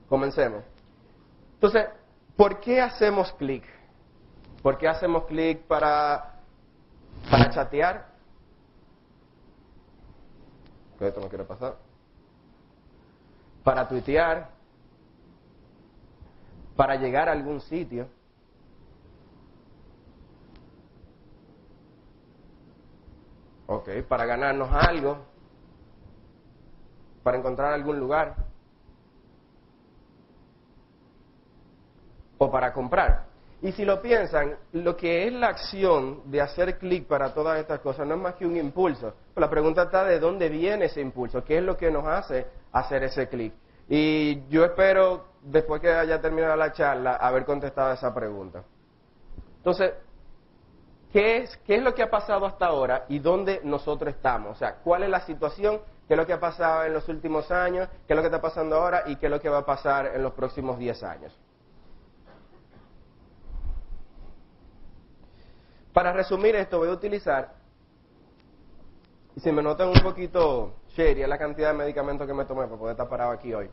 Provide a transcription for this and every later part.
Comencemos. Entonces, ¿por qué hacemos clic? ¿Por qué hacemos clic para chatear? Que esto no quiere pasar. Para tuitear. Para llegar a algún sitio. Ok, para ganarnos algo. Para encontrar algún lugar. O para comprar. Y si lo piensan, lo que es la acción de hacer clic para todas estas cosas no es más que un impulso. La pregunta está de dónde viene ese impulso, qué es lo que nos hace hacer ese clic. Y yo espero, después que haya terminado la charla, haber contestado esa pregunta. Entonces, ¿qué es lo que ha pasado hasta ahora y dónde nosotros estamos? O sea, ¿cuál es la situación? ¿Qué es lo que ha pasado en los últimos años? ¿Qué es lo que está pasando ahora? ¿Y qué es lo que va a pasar en los próximos 10 años? Para resumir esto voy a utilizar, y si me notan un poquito shady, es la cantidad de medicamentos que me tomé para poder estar parado aquí hoy.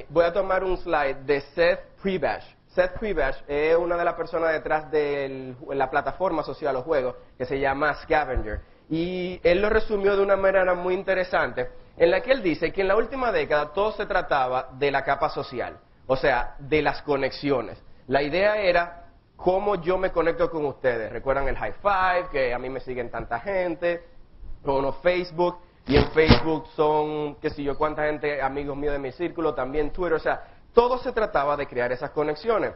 Voy a tomar un slide de Seth Priebach. Seth Priebach es una de las personas detrás de la plataforma social o juego que se llama Scavenger. Y él lo resumió de una manera muy interesante, en la que él dice que en la última década todo se trataba de la capa social, o sea, de las conexiones. La idea era cómo yo me conecto con ustedes. ¿Recuerdan el high five? Que a mí me siguen tanta gente. O Facebook. Y en Facebook son, qué sé yo, cuánta gente, amigos míos de mi círculo. También Twitter. O sea, todo se trataba de crear esas conexiones.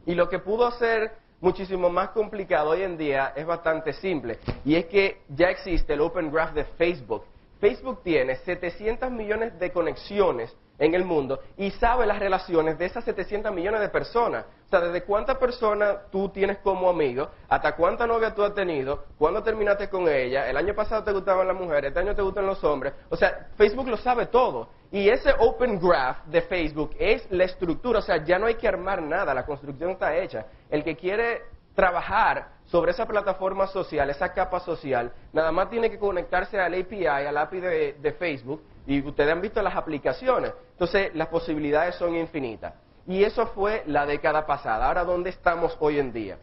Y lo que pudo ser muchísimo más complicado hoy en día es bastante simple. Y es que ya existe el Open Graph de Facebook. Facebook tiene 700 millones de conexiones en el mundo y sabe las relaciones de esas 700 millones de personas. O sea, desde cuántas personas tú tienes como amigo, hasta cuánta novia tú has tenido, cuándo terminaste con ella, el año pasado te gustaban las mujeres, este año te gustan los hombres. O sea, Facebook lo sabe todo. Y ese Open Graph de Facebook es la estructura, o sea, ya no hay que armar nada, la construcción está hecha. El que quiere trabajar sobre esa plataforma social, esa capa social, nada más tiene que conectarse al API, al API de Facebook, y ustedes han visto las aplicaciones. Entonces, las posibilidades son infinitas. Y eso fue la década pasada. Ahora, ¿dónde estamos hoy en día?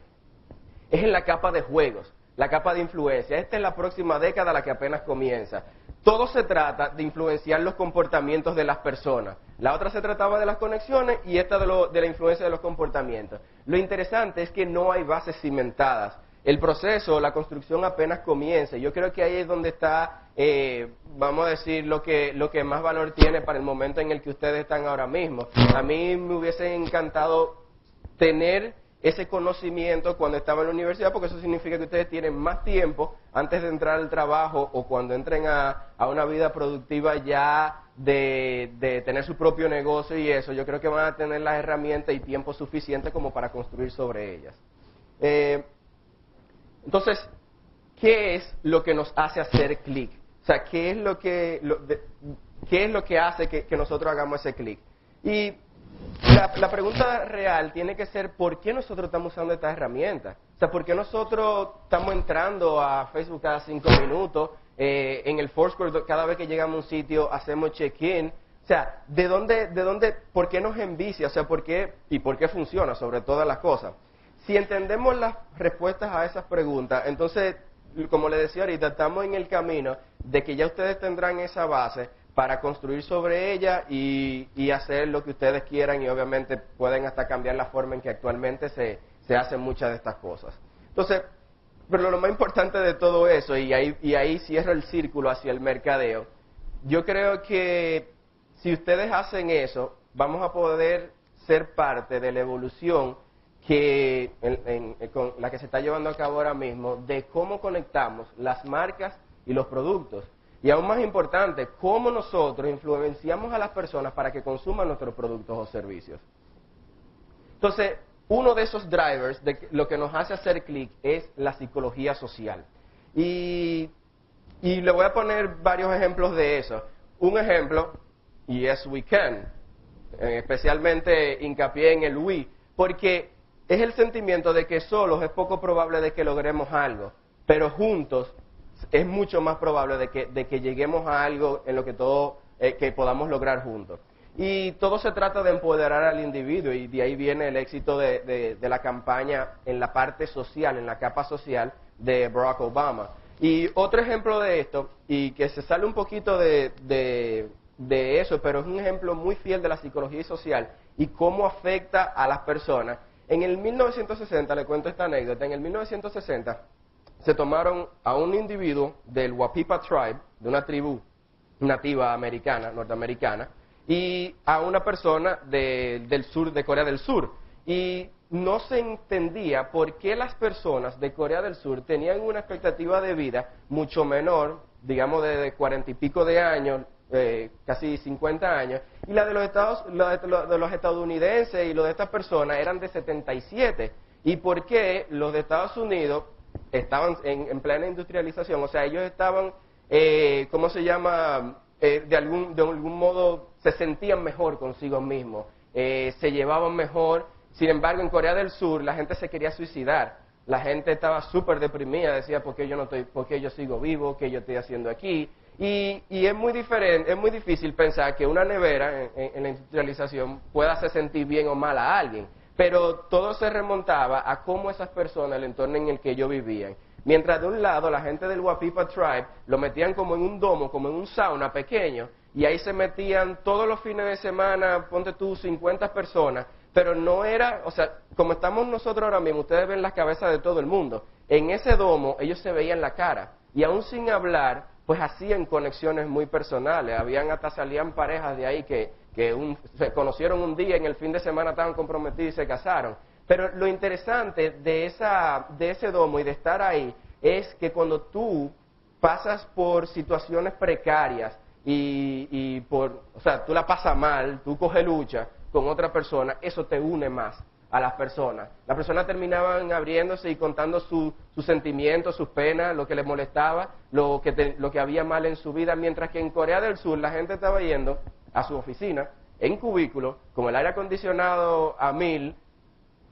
Es en la capa de juegos, la capa de influencia. Esta es la próxima década, la que apenas comienza. Todo se trata de influenciar los comportamientos de las personas. La otra se trataba de las conexiones y esta de la influencia de los comportamientos. Lo interesante es que no hay bases cimentadas. El proceso, la construcción apenas comienza. Yo creo que ahí es donde está, vamos a decir, lo que más valor tiene para el momento en el que ustedes están ahora mismo. A mí me hubiese encantado tener ese conocimiento cuando estaba en la universidad, porque eso significa que ustedes tienen más tiempo antes de entrar al trabajo o cuando entren a una vida productiva ya de tener su propio negocio y eso. Yo creo que van a tener las herramientas y tiempo suficiente como para construir sobre ellas. Entonces, ¿qué es lo que nos hace hacer clic? O sea, ¿qué es lo que hace que nosotros hagamos ese clic? Y la pregunta real tiene que ser, ¿por qué nosotros estamos usando estas herramientas? O sea, ¿por qué nosotros estamos entrando a Facebook cada 5 minutos? En el Foursquare, cada vez que llegamos a un sitio, hacemos check-in. O sea, ¿por qué nos envicia? O sea, ¿por qué funciona sobre todas las cosas? Si entendemos las respuestas a esas preguntas, entonces, como les decía ahorita, estamos en el camino de que ya ustedes tendrán esa base para construir sobre ella y hacer lo que ustedes quieran y obviamente pueden hasta cambiar la forma en que actualmente se hacen muchas de estas cosas. Entonces, pero lo más importante de todo eso, y ahí cierro el círculo hacia el mercadeo, yo creo que si ustedes hacen eso, vamos a poder ser parte de la evolución con la que se está llevando a cabo ahora mismo, de cómo conectamos las marcas y los productos. Y aún más importante, cómo nosotros influenciamos a las personas para que consuman nuestros productos o servicios. Entonces, uno de esos drivers de lo que nos hace hacer clic es la psicología social. Y le voy a poner varios ejemplos de eso. Un ejemplo, Yes We Can, especialmente hincapié en el we, porque es el sentimiento de que solos es poco probable de que logremos algo, pero juntos es mucho más probable de que lleguemos a algo en lo que que podamos lograr juntos. Y todo se trata de empoderar al individuo y de ahí viene el éxito de la campaña en la parte social, en la capa social de Barack Obama. Y otro ejemplo de esto, y que se sale un poquito de eso, pero es un ejemplo muy fiel de la psicología social y cómo afecta a las personas. En el 1960, le cuento esta anécdota, en el 1960 se tomaron a un individuo del Wapipa Tribe, de una tribu nativa americana, norteamericana, y a una persona del sur, de Corea del Sur. Y no se entendía por qué las personas de Corea del Sur tenían una expectativa de vida mucho menor, digamos de 40 y pico de años, casi 50 años, y la de los estadounidenses y los de estas personas eran de 77. ¿Y por qué los de Estados Unidos estaban en plena industrialización? O sea, ellos estaban, ¿cómo se llama? De algún modo se sentían mejor consigo mismos, se llevaban mejor. Sin embargo, en Corea del Sur la gente se quería suicidar, la gente estaba súper deprimida, decía, ¿por qué yo sigo vivo? ¿Qué yo estoy haciendo aquí? Y es muy difícil pensar que una nevera en la industrialización pueda hacer sentir bien o mal a alguien, pero todo se remontaba a cómo esas personas, el entorno en el que ellos vivían. Mientras de un lado la gente del Wapipa Tribe lo metían como en un domo, como en un sauna pequeño, y ahí se metían todos los fines de semana, ponte tú, 50 personas, pero no era, o sea, como estamos nosotros ahora mismo, ustedes ven las cabezas de todo el mundo, en ese domo ellos se veían la cara, y aún sin hablar, pues hacían conexiones muy personales, hasta salían parejas de ahí que se conocieron un día, en el fin de semana estaban comprometidos y se casaron. Pero lo interesante de ese domo y de estar ahí es que cuando tú pasas por situaciones precarias o sea, tú la pasas mal, tú coges lucha con otra persona, eso te une más a las personas. Las personas terminaban abriéndose y contando sus sentimientos, sus penas, lo que les molestaba, lo que había mal en su vida, mientras que en Corea del Sur la gente estaba yendo a su oficina, en cubículos, con el aire acondicionado a 1000,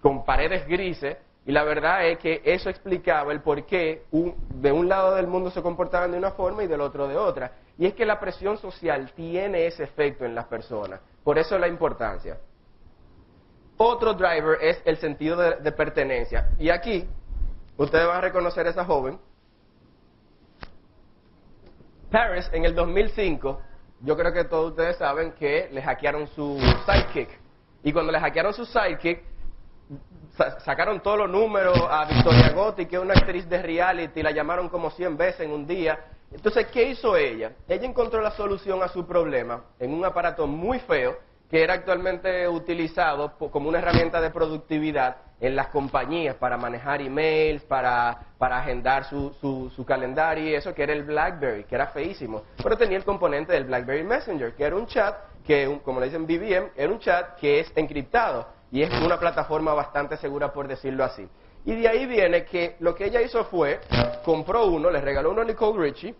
con paredes grises, y la verdad es que eso explicaba el por qué de un lado del mundo se comportaban de una forma y del otro de otra. Y es que la presión social tiene ese efecto en las personas, por eso la importancia. Otro driver es el sentido de pertenencia. Y aquí, ustedes van a reconocer a esa joven. Paris, en el 2005, yo creo que todos ustedes saben que le hackearon su sidekick. Y cuando le hackearon su sidekick, sacaron todos los números a Victoria Gotti, que es una actriz de reality, la llamaron como 100 veces en un día. Entonces, ¿qué hizo ella? Ella encontró la solución a su problema en un aparato muy feo, que era actualmente utilizado como una herramienta de productividad en las compañías para manejar emails, para agendar su calendario y eso, que era el BlackBerry, que era feísimo. Pero tenía el componente del BlackBerry Messenger, que era un chat, como le dicen BBM, era un chat que es encriptado y es una plataforma bastante segura, por decirlo así. Y de ahí viene que lo que ella hizo fue, compró uno, le regaló uno a Nicole Richie,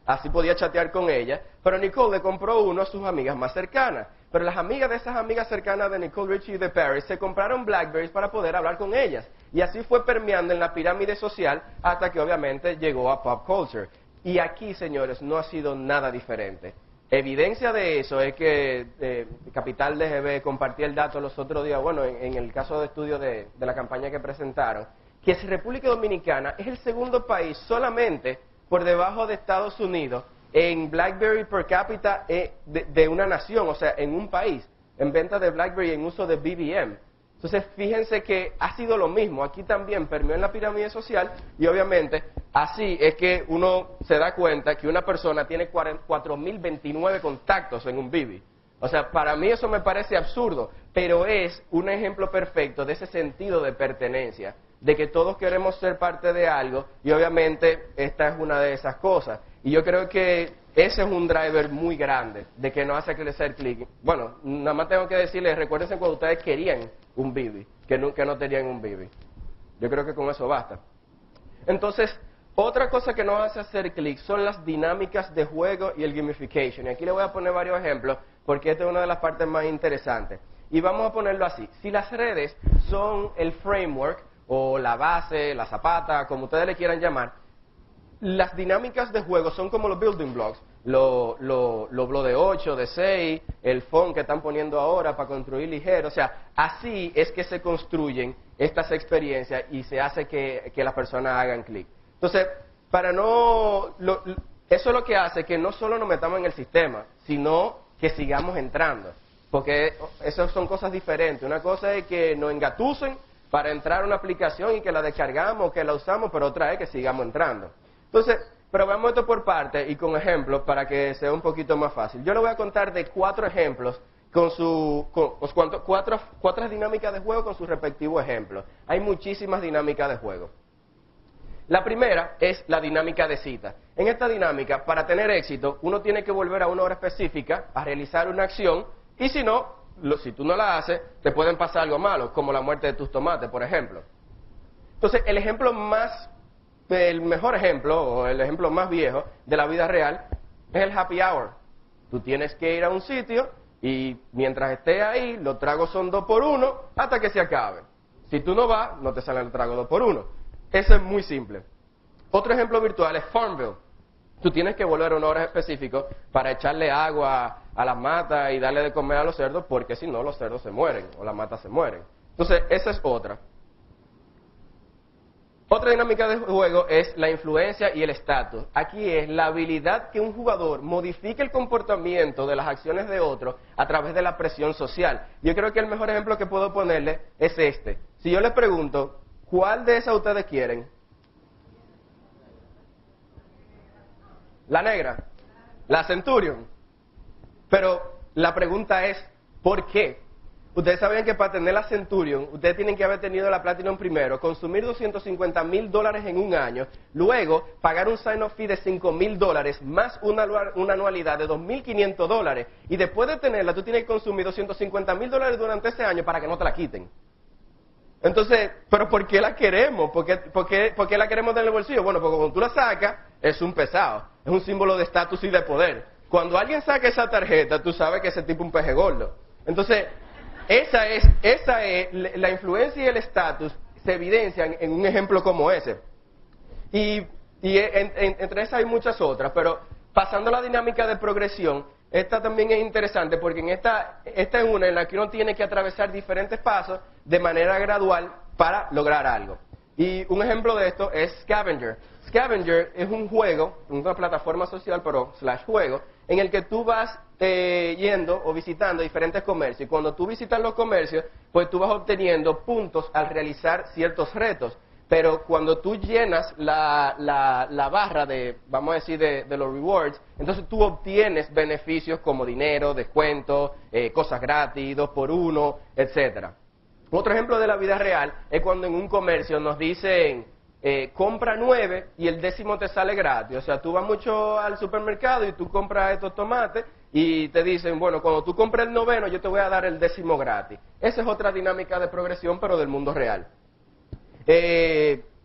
así podía chatear con ella, pero Nicole le compró uno a sus amigas más cercanas. Pero las amigas de esas amigas cercanas de Nicole Richie y de Paris se compraron Blackberries para poder hablar con ellas. Y así fue permeando en la pirámide social hasta que obviamente llegó a pop culture. Y aquí, señores, no ha sido nada diferente. Evidencia de eso es que Capital DGB compartía el dato los otros días, bueno, en el caso de estudio de la campaña que presentaron, que República Dominicana es el segundo país solamente por debajo de Estados Unidos en BlackBerry per cápita de una nación, o sea, en un país, en venta de BlackBerry en uso de BBM. Entonces, fíjense que ha sido lo mismo, aquí también permeó en la pirámide social y obviamente así es que uno se da cuenta que una persona tiene 4.029 contactos en un BB. O sea, para mí eso me parece absurdo, pero es un ejemplo perfecto de ese sentido de pertenencia, de que todos queremos ser parte de algo y obviamente esta es una de esas cosas. Y yo creo que ese es un driver muy grande de que nos hace crecer Click. Bueno, nada más tengo que decirles, recuérdense cuando ustedes querían un BB, que no tenían un BB. Yo creo que con eso basta. Entonces, otra cosa que nos hace hacer clic son las dinámicas de juego y el gamification. Y aquí le voy a poner varios ejemplos porque esta es una de las partes más interesantes. Y vamos a ponerlo así. Si las redes son el framework o la base, la zapata, como ustedes le quieran llamar, las dinámicas de juego son como los building blocks, los blocks de 8, de 6, el foam que están poniendo ahora para construir ligero. O sea, así es que se construyen estas experiencias y se hace que las personas hagan clic. Entonces, eso es lo que hace que no solo nos metamos en el sistema, sino que sigamos entrando. Porque esas son cosas diferentes. Una cosa es que nos engatusen para entrar a una aplicación y que la descargamos, que la usamos, pero otra es que sigamos entrando. Entonces, pero vamos esto por parte y con ejemplos para que sea un poquito más fácil. Yo le voy a contar de 4 ejemplos con cuatro dinámicas de juego con sus respectivos ejemplos. Hay muchísimas dinámicas de juego. La primera es la dinámica de cita. En esta dinámica, para tener éxito, uno tiene que volver a una hora específica a realizar una acción y si no, si tú no la haces, te pueden pasar algo malo, como la muerte de tus tomates, por ejemplo. Entonces, el mejor ejemplo, o el ejemplo más viejo de la vida real, es el happy hour. Tú tienes que ir a un sitio y mientras estés ahí, los tragos son 2 por 1 hasta que se acaben. Si tú no vas, no te sale el trago 2 por 1. Eso es muy simple. Otro ejemplo virtual es Farmville. Tú tienes que volver a una hora específica para echarle agua a las matas y darle de comer a los cerdos, porque si no, los cerdos se mueren o las matas se mueren. Entonces, esa es otra. Otra dinámica de juego es la influencia y el estatus. Aquí es la habilidad que un jugador modifique el comportamiento de las acciones de otro a través de la presión social. Yo creo que el mejor ejemplo que puedo ponerle es este. Si yo les pregunto, ¿cuál de esas ustedes quieren? La negra, la Centurion. Pero la pregunta es, ¿por qué? Ustedes saben que para tener la Centurion, ustedes tienen que haber tenido la Platinum primero, consumir $250,000 en un año, luego pagar un sign-up fee de $5,000 más una anualidad de $2,500 y después de tenerla tú tienes que consumir $250,000 durante ese año para que no te la quiten. Entonces, ¿pero por qué la queremos? ¿Por qué la queremos tener en el bolsillo? Bueno, porque cuando tú la sacas es un pesado, es un símbolo de estatus y de poder. Cuando alguien saca esa tarjeta, tú sabes que ese tipo es un peje gordo. Entonces, esa es la influencia y el estatus se evidencian en un ejemplo como ese. Y entre esas hay muchas otras, pero pasando a la dinámica de progresión, esta también es interesante porque esta es una en la que uno tiene que atravesar diferentes pasos de manera gradual para lograr algo. Y un ejemplo de esto es Scavenger. Scavenger es un juego, una plataforma social, pero /juego, en el que tú vas yendo o visitando diferentes comercios. Y cuando tú visitas los comercios, pues tú vas obteniendo puntos al realizar ciertos retos. Pero cuando tú llenas la barra de, vamos a decir, de los rewards, entonces tú obtienes beneficios como dinero, descuentos, cosas gratis, 2 por 1, etcétera. Otro ejemplo de la vida real es cuando en un comercio nos dicen, compra 9 y el 10º te sale gratis. O sea, tú vas mucho al supermercado y tú compras estos tomates y te dicen, bueno, cuando tú compres el 9º yo te voy a dar el 10º gratis. Esa es otra dinámica de progresión, pero del mundo real.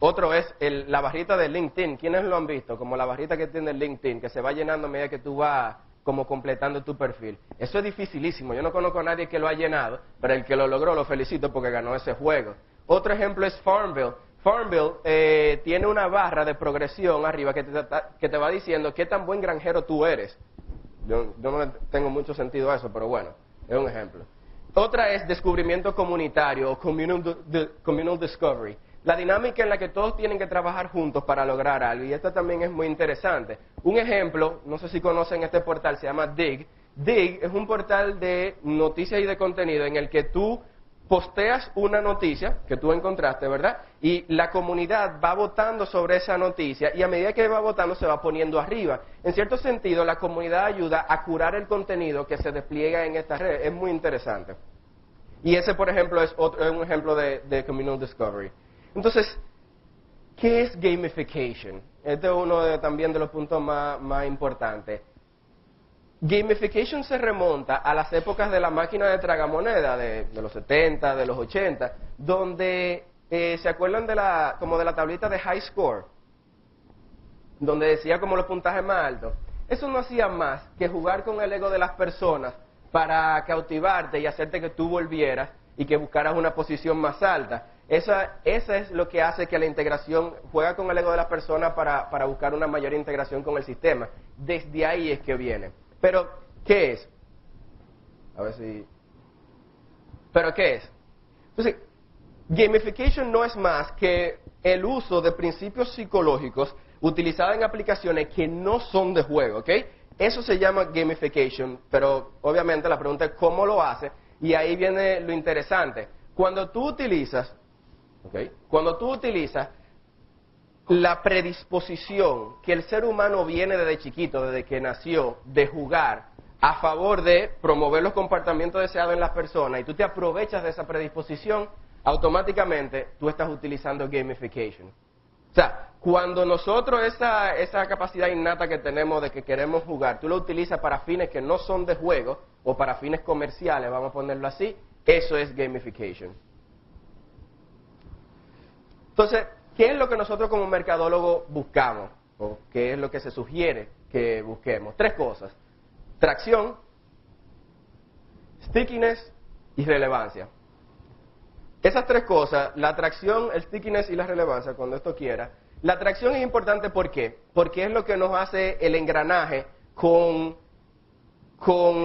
Otro es la barrita de LinkedIn. ¿Quiénes lo han visto? Como la barrita que tiene el LinkedIn, que se va llenando a medida que tú vas como completando tu perfil. Eso es dificilísimo. Yo no conozco a nadie que lo ha llenado, pero el que lo logró lo felicito porque ganó ese juego. Otro ejemplo es Farmville. Farmville tiene una barra de progresión arriba que te va diciendo qué tan buen granjero tú eres. Yo no tengo mucho sentido a eso, pero bueno, es un ejemplo. Otra es descubrimiento comunitario o communal discovery. La dinámica en la que todos tienen que trabajar juntos para lograr algo, y esta también es muy interesante. Un ejemplo, no sé si conocen este portal, se llama Digg. Digg es un portal de noticias y de contenido en el que tú posteas una noticia que tú encontraste, ¿verdad? Y la comunidad va votando sobre esa noticia y a medida que va votando se va poniendo arriba. En cierto sentido, la comunidad ayuda a curar el contenido que se despliega en esta red. Es muy interesante. Y ese, por ejemplo, es un ejemplo de communal discovery. Entonces, ¿qué es gamification? Este es uno también de los puntos más importantes. Gamification se remonta a las épocas de la máquina de tragamoneda de los 70, de los 80, donde se acuerdan como de la tablita de high score, donde decía como los puntajes más altos. Eso no hacía más que jugar con el ego de las personas para cautivarte y hacerte que tú volvieras y que buscaras una posición más alta. Esa es lo que hace que la integración juega con el ego de las personas para buscar una mayor integración con el sistema. Desde ahí es que viene. Pero, ¿qué es? A ver si... ¿Pero qué es? Entonces, gamification no es más que el uso de principios psicológicos utilizados en aplicaciones que no son de juego, ¿ok? Eso se llama gamification, pero obviamente la pregunta es cómo lo hace, y ahí viene lo interesante. Cuando tú utilizas la predisposición que el ser humano viene desde chiquito, desde que nació, de jugar a favor de promover los comportamientos deseados en las personas, y tú te aprovechas de esa predisposición, automáticamente tú estás utilizando gamification. O sea, cuando nosotros esa capacidad innata que tenemos de que queremos jugar, tú lo utilizas para fines que no son de juego, o para fines comerciales, vamos a ponerlo así, eso es gamification. Entonces, ¿qué es lo que nosotros como mercadólogos buscamos? ¿O qué es lo que se sugiere que busquemos? 3 cosas: tracción, stickiness y relevancia. Esas 3 cosas, la atracción, el stickiness y la relevancia, cuando esto quiera. La atracción es importante, ¿por qué? Porque es lo que nos hace el engranaje con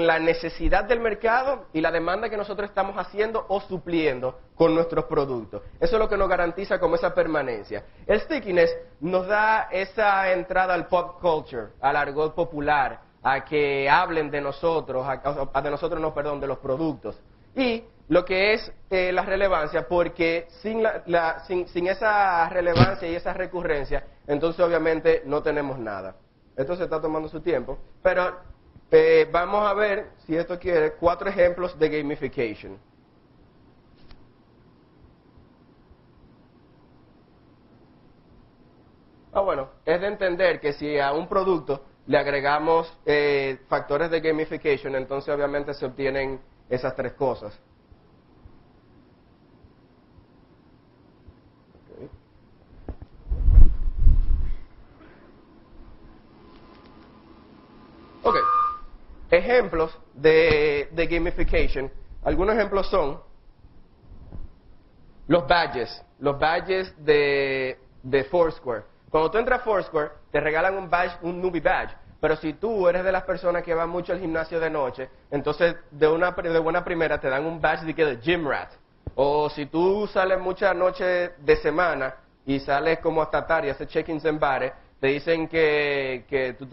la necesidad del mercado y la demanda que nosotros estamos haciendo o supliendo con nuestros productos. Eso es lo que nos garantiza como esa permanencia. El stickiness nos da esa entrada al pop culture, al argot popular, a que hablen de nosotros, de los productos. Y lo que es la relevancia, porque sin esa relevancia y esa recurrencia, entonces obviamente no tenemos nada. Esto se está tomando su tiempo, pero vamos a ver, si esto quiere, 4 ejemplos de gamification. Bueno, es de entender que si a un producto le agregamos factores de gamification, entonces obviamente se obtienen esas 3 cosas. Ok, ejemplos de gamification. Algunos ejemplos son los badges de Foursquare. Cuando tú entras a Foursquare, te regalan un badge, un newbie badge. Pero si tú eres de las personas que van mucho al gimnasio de noche, entonces de buena primera te dan un badge de gym rat. O si tú sales muchas noches de semana y sales como hasta tarde, haces check-ins en bares, te dicen que tú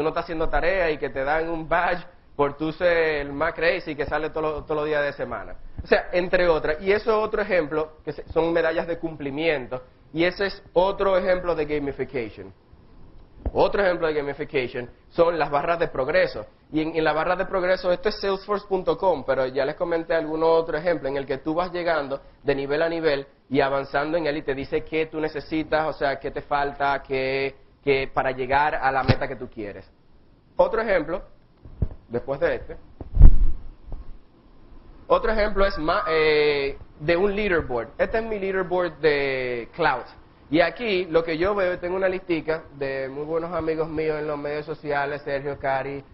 no estás haciendo tarea y que te dan un badge por tú ser el más crazy que sale todos los días de semana. O sea, entre otras. Y eso es otro ejemplo, que son medallas de cumplimiento. Y ese es otro ejemplo de gamification. Otro ejemplo de gamification son las barras de progreso. Y en la barra de progreso, esto es salesforce.com, pero ya les comenté algún otro ejemplo en el que tú vas llegando de nivel a nivel y avanzando en él y te dice qué tú necesitas, o sea, qué te falta, para llegar a la meta que tú quieres. Otro ejemplo, después de este. Otro ejemplo es de un leaderboard. Este es mi leaderboard de Cloud. Y aquí lo que yo veo, tengo una listica de muy buenos amigos míos en los medios sociales, Sergio, Cari,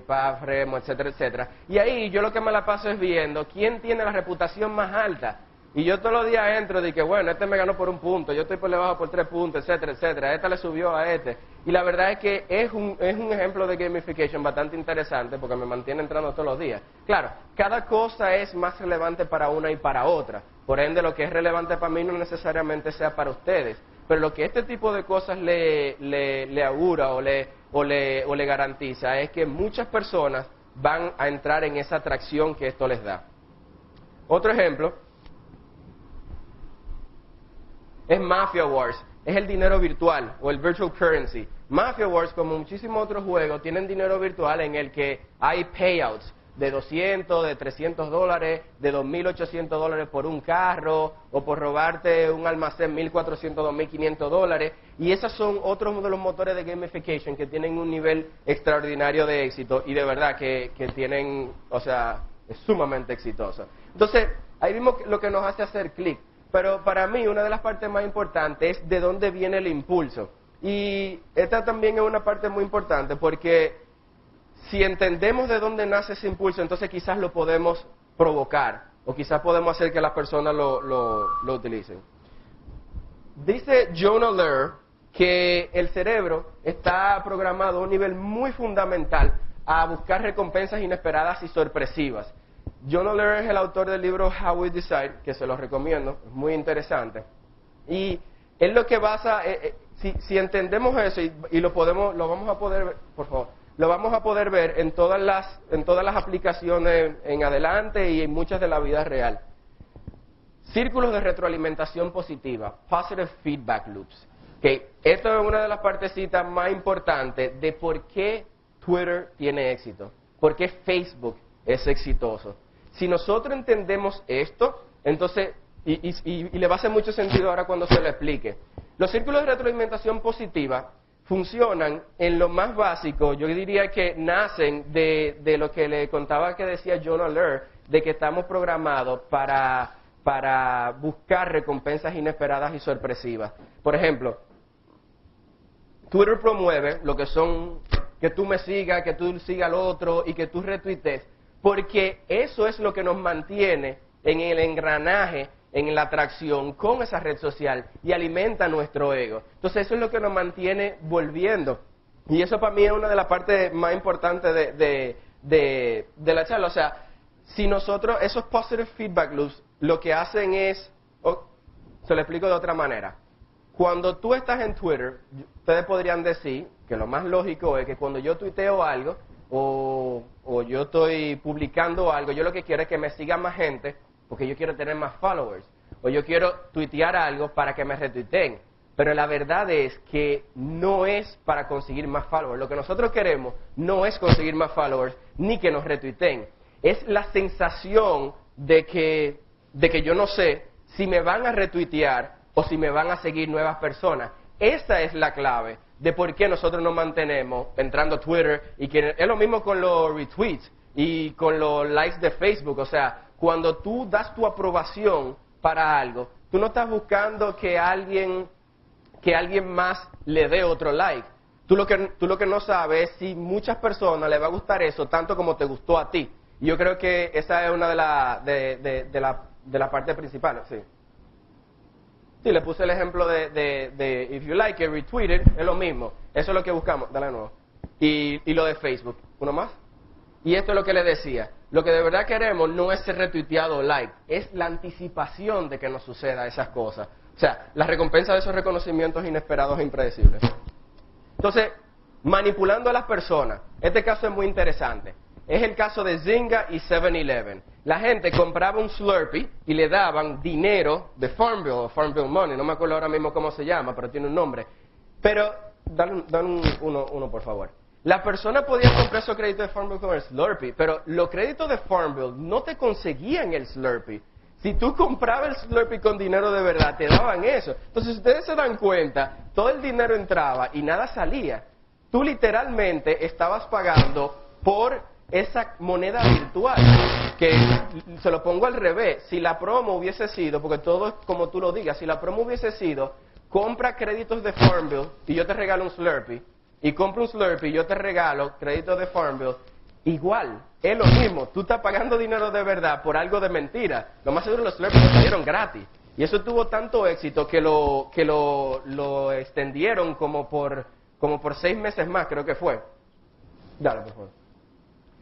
Paf, Remo, etcétera, etcétera. Y ahí yo lo que me la paso es viendo quién tiene la reputación más alta. Y yo todos los días entro de que, bueno, este me ganó por 1 punto, yo estoy por debajo por 3 puntos, etcétera, etcétera. Esta le subió a este. Y la verdad es que es un ejemplo de gamification bastante interesante porque me mantiene entrando todos los días. Claro, cada cosa es más relevante para una y para otra. Por ende, lo que es relevante para mí no necesariamente sea para ustedes. Pero lo que este tipo de cosas le augura o le garantiza es que muchas personas van a entrar en esa atracción que esto les da. Otro ejemplo es Mafia Wars, es el dinero virtual o el virtual currency. Mafia Wars, como muchísimos otros juegos, tienen dinero virtual en el que hay payouts de 200, de 300 dólares, de 2.800 dólares por un carro, o por robarte un almacén 1.400, 2.500 dólares, y esos son otros de los motores de gamification que tienen un nivel extraordinario de éxito, y de verdad que tienen, o sea, es sumamente exitoso. Entonces, ahí vimos lo que nos hace hacer clic. Pero para mí una de las partes más importantes es de dónde viene el impulso. Y esta también es una parte muy importante porque si entendemos de dónde nace ese impulso, entonces quizás lo podemos provocar o quizás podemos hacer que las personas lo utilicen. Dice Jonah Lehrer que el cerebro está programado a un nivel muy fundamental a buscar recompensas inesperadas y sorpresivas. Jonah Lehrer es el autor del libro How We Decide, que se los recomiendo, es muy interesante. Y él lo que basa, si entendemos eso y lo vamos a poder ver, por favor, lo vamos a poder ver en todas las aplicaciones en adelante y en muchas de la vida real. Círculos de retroalimentación positiva, positive feedback loops. Okay. Esto es una de las partecitas más importantes de por qué Twitter tiene éxito, por qué Facebook es exitoso. Si nosotros entendemos esto, entonces, y le va a hacer mucho sentido ahora cuando se lo explique. Los círculos de retroalimentación positiva funcionan en lo más básico, yo diría que nacen de lo que le contaba que decía Jonah Lehrer, de que estamos programados para buscar recompensas inesperadas y sorpresivas. Por ejemplo, Twitter promueve lo que son que tú me sigas, que tú sigas al otro y que tú retuitees, porque eso es lo que nos mantiene en el engranaje, en la atracción con esa red social y alimenta nuestro ego. Entonces eso es lo que nos mantiene volviendo. Y eso para mí es una de las partes más importantes de la charla. O sea, si nosotros, esos positive feedback loops, lo que hacen es, se lo explico de otra manera. Cuando tú estás en Twitter, ustedes podrían decir que lo más lógico es que cuando yo tuiteo algo o yo estoy publicando algo, yo lo que quiero es que me siga más gente porque yo quiero tener más followers, o yo quiero tuitear algo para que me retuiteen. Pero la verdad es que no es para conseguir más followers. Lo que nosotros queremos no es conseguir más followers ni que nos retuiteen. Es la sensación de que yo no sé si me van a retuitear o si me van a seguir nuevas personas. Esa es la clave de por qué nosotros nos mantenemos entrando a Twitter, y que es lo mismo con los retweets y con los likes de Facebook. O sea, cuando tú das tu aprobación para algo, tú no estás buscando que alguien más le dé otro like. Tú lo que no sabes es si muchas personas les va a gustar eso tanto como te gustó a ti. Y yo creo que esa es una de la parte principal. Sí. Sí, le puse el ejemplo de if you like it, retweet it, es lo mismo. Eso es lo que buscamos. Dale de nuevo. Y lo de Facebook. ¿Uno más? Y esto es lo que le decía. Lo que de verdad queremos no es ser retuiteado o like, es la anticipación de que nos suceda esas cosas. O sea, la recompensa de esos reconocimientos inesperados e impredecibles. Entonces, manipulando a las personas. Este caso es muy interesante. Es el caso de Zynga y 7-Eleven. La gente compraba un Slurpee y le daban dinero de Farm Bill o Farm Bill Money. No me acuerdo ahora mismo cómo se llama, pero tiene un nombre. Pero, dan uno por favor. La persona podía comprar esos créditos de Farm Bill con el Slurpee, pero los créditos de Farm Bill no te conseguían el Slurpee. Si tú comprabas el Slurpee con dinero de verdad, te daban eso. Entonces, si ustedes se dan cuenta, todo el dinero entraba y nada salía. Tú literalmente estabas pagando por esa moneda virtual, que se lo pongo al revés. Si la promo hubiese sido, porque todo es como tú lo digas, si la promo hubiese sido, compra créditos de Farm Bill y yo te regalo un Slurpee, y compra un Slurpee y yo te regalo créditos de Farm Bill, igual, es lo mismo. Tú estás pagando dinero de verdad por algo de mentira. Lo más seguro los Slurpees lo salieron gratis. Y eso tuvo tanto éxito que lo extendieron como por 6 meses más, creo que fue. Dale, por favor.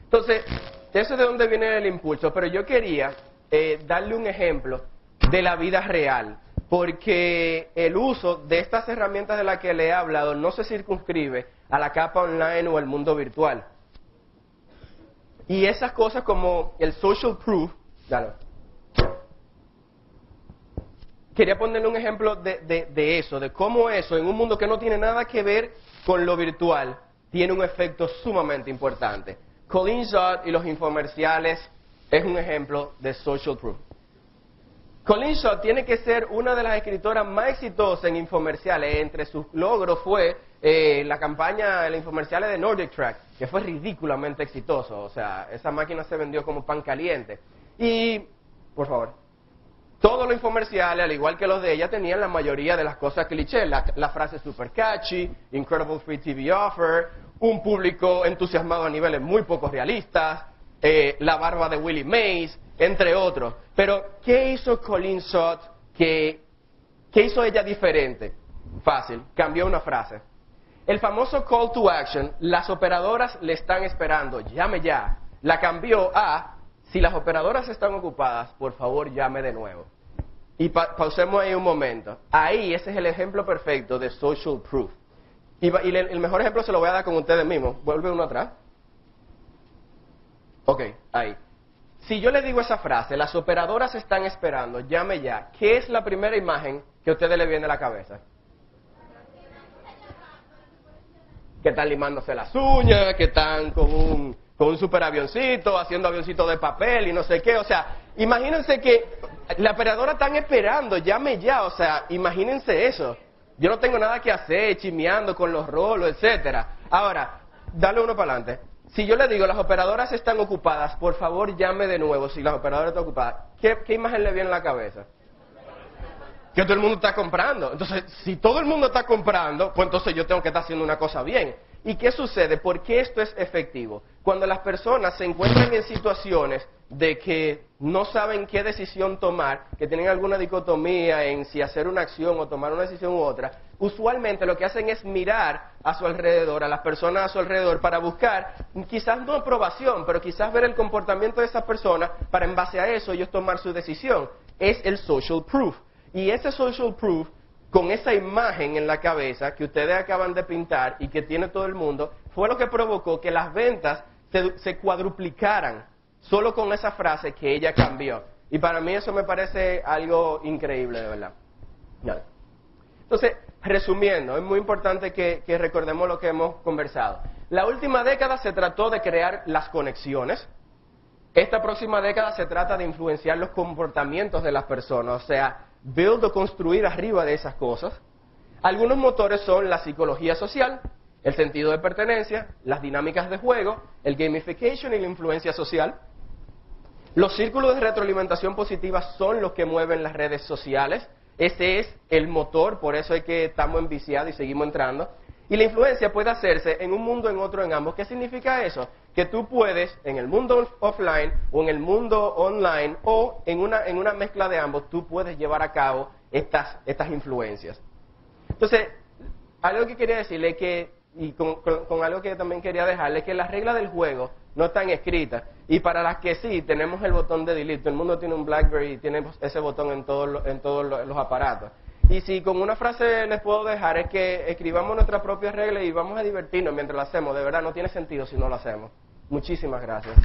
Entonces, eso es de donde viene el impulso. Pero yo quería darle un ejemplo de la vida real. Porque el uso de estas herramientas de las que le he hablado no se circunscribe a la capa online o al mundo virtual. Y esas cosas como el social proof, dale. Quería ponerle un ejemplo de eso, de cómo eso, en un mundo que no tiene nada que ver con lo virtual, tiene un efecto sumamente importante. Colleen Schott y los infomerciales es un ejemplo de social proof. Colleen Schott tiene que ser una de las escritoras más exitosas en infomerciales. Entre sus logros fue la campaña de infomerciales de Nordic Track, que fue ridículamente exitoso. O sea, esa máquina se vendió como pan caliente. Y, por favor, todos los infomerciales, al igual que los de ella, tenían la mayoría de las cosas clichés. La frase super catchy, incredible free TV offer, un público entusiasmado a niveles muy poco realistas, la barba de Willie Mays. entre otros. Pero, ¿qué hizo Colleen Sott? ¿Qué hizo ella diferente? Fácil, cambió una frase. El famoso call to action, las operadoras le están esperando, llame ya. La cambió a, si las operadoras están ocupadas, por favor llame de nuevo. Y pausemos ahí un momento. Ahí, ese es el ejemplo perfecto de social proof. Y el mejor ejemplo se lo voy a dar con ustedes mismos. Vuelve uno atrás. Ok, ahí. Si yo le digo esa frase, las operadoras están esperando, llame ya, ¿qué es la primera imagen que a ustedes le viene a la cabeza? Que están limándose las uñas, que están con un super avioncito, haciendo avioncitos de papel y no sé qué. O sea, imagínense que la operadora están esperando, llame ya. O sea, imagínense eso. Yo no tengo nada que hacer, chismeando con los rolos, etcétera. Ahora, dale uno para adelante. Si yo le digo, las operadoras están ocupadas, por favor llame de nuevo si las operadoras están ocupadas, ¿qué imagen le viene a la cabeza? Que todo el mundo está comprando. Entonces, si todo el mundo está comprando, pues entonces yo tengo que estar haciendo una cosa bien. ¿Y qué sucede? ¿Por qué esto es efectivo? Cuando las personas se encuentran en situaciones de que no saben qué decisión tomar, que tienen alguna dicotomía en si hacer una acción o tomar una decisión u otra, usualmente lo que hacen es mirar a su alrededor, a las personas a su alrededor, para buscar, quizás no aprobación, pero quizás ver el comportamiento de esas personas para en base a eso ellos tomar su decisión. Es el social proof. Y ese social proof, con esa imagen en la cabeza que ustedes acaban de pintar y que tiene todo el mundo, fue lo que provocó que las ventas se cuadruplicaran solo con esa frase que ella cambió. Y para mí eso me parece algo increíble, de verdad. Entonces, resumiendo, es muy importante que recordemos lo que hemos conversado. La última década se trató de crear las conexiones. Esta próxima década se trata de influenciar los comportamientos de las personas, o sea, build o construir arriba de esas cosas. Algunos motores son la psicología social, el sentido de pertenencia, las dinámicas de juego, el gamification y la influencia social. Los círculos de retroalimentación positiva son los que mueven las redes sociales. Ese es el motor, por eso es que estamos enviciados y seguimos entrando. Y la influencia puede hacerse en un mundo, en otro, en ambos. ¿Qué significa eso? Que tú puedes, en el mundo offline o en el mundo online o en una mezcla de ambos, tú puedes llevar a cabo estas influencias. Entonces, algo que quería decirle que, y con algo que también quería dejarle, que las reglas del juego no están escritas. Y para las que sí, tenemos el botón de delete. Todo el mundo tiene un BlackBerry y tiene ese botón en todos los aparatos. Y si con una frase les puedo dejar es que escribamos nuestras propias reglas y vamos a divertirnos mientras lo hacemos. De verdad, no tiene sentido si no lo hacemos. Muchísimas gracias.